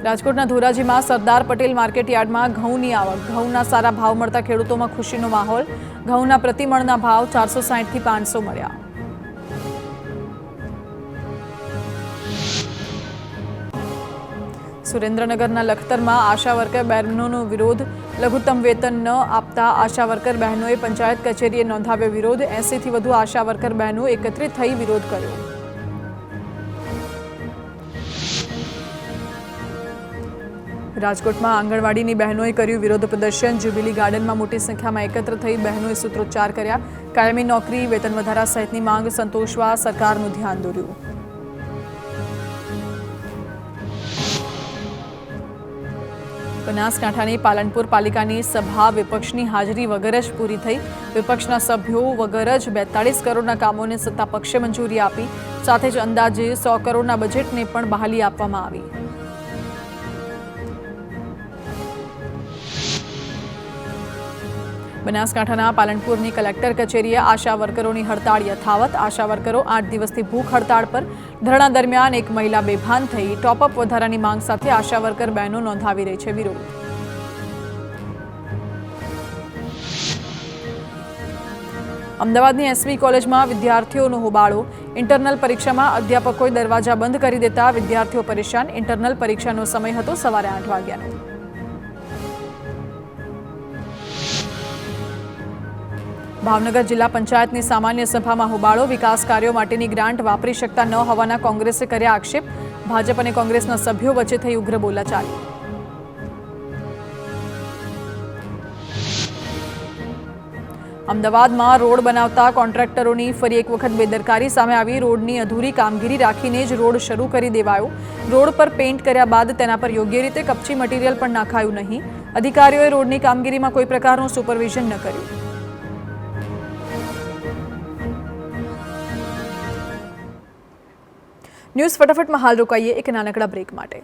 રાજકોટના ધોરાજીમાં સરદાર પટેલ માર્કેટયાર્ડમાં ઘઉંની આવક, ઘઉંના સારા ભાવ મળતા ખેડૂતોમાં ખુશીનો માહોલ। ઘઉંના પ્રતિમણના ભાવ 460 થી 500 મળ્યા। સુરેન્દ્રનગરના લખતરમાં આશા વર્કર બહેનોનો વિરોધ, લઘુત્તમ વેતન ન આપતા આશા વર્કર બહેનોએ પંચાયત કચેરીએ નોંધાવ્યો વિરોધ। 80 થી વધુ આશા વર્કર બહેનો એકત્રિત થઈ વિરોધ કર્યો। રાજકોટમાં આંગણવાડીની બહેનોએ કર્યું વિરોધ પ્રદર્શન। જ્યુબિલી ગાર્ડનમાં મોટી સંખ્યામાં એકત્ર થઈ બહેનોએ સૂત્રોચ્ચાર કર્યા। કાયમી નોકરી, વેતન વધારા સહિતની માંગ સંતોષવા સરકારનું ધ્યાન દોર્યું। બનાસકાંઠાની પાલનપુર પાલિકાની સભા વિપક્ષની હાજરી વગર જ પૂરી થઈ। વિપક્ષના સભ્યો વગર જ 42 કરોડના કામોને સત્તા પક્ષે મંજૂરી આપી। સાથે જ અંદાજે 100 કરોડના બજેટને પણ બહાલી આપવામાં આવી। બનાસકાંઠાના પાલનપુરની કલેક્ટર કચેરીએ આશા વર્કરોની હડતાળ યથાવત। આશા વર્કરો 8 દિવસથી ભૂખ હડતાળ પર। ધરણા દરમિયાન એક મહિલા બેભાન થઈ। ટોપઅપ વધારાની માંગ સાથે આશા વર્કર બહેનો નોંધાવી રહી છે વિરોધ। અમદાવાદની એસવી કોલેજમાં વિદ્યાર્થીઓનો હોબાળો। ઇન્ટરનલ પરીક્ષામાં અધ્યાપકોએ દરવાજા બંધ કરી દેતા વિદ્યાર્થીઓ પરેશાન। ઇન્ટરનલ પરીક્ષાનો સમય હતો સવારે 8 વાગ્યાનો। ભાવનગર જિલ્લા પંચાયતની સામાન્ય સભામાં હોબાળો। વિકાસ કાર્યો માટેની ગ્રાન્ટ વાપરી શકતા ન હોવાના કોંગ્રેસે કર્યા આક્ષેપ। ભાજપ અને કોંગ્રેસના સભ્યો વચ્ચે થઈ ઉગ્ર બોલાચાલી। અમદાવાદમાં રોડ બનાવતા કોન્ટ્રાક્ટરોની ફરી એક વખત બેદરકારી સામે આવી। રોડની અધૂરી કામગીરી રાખીને જ રોડ શરૂ કરી દેવાયો। રોડ પર પેઇન્ટ કર્યા બાદ તેના પર યોગ્ય રીતે કપચી મટીરીયલ પણ નાખાયું નહીં। અધિકારીઓએ રોડની કામગીરીમાં કોઈ પ્રકારનું સુપરવિઝન ન કર્યું। ન્યૂઝ ફટાફટમાં હાલ રોકાઈએ એક નાનકડા બ્રેક માટે।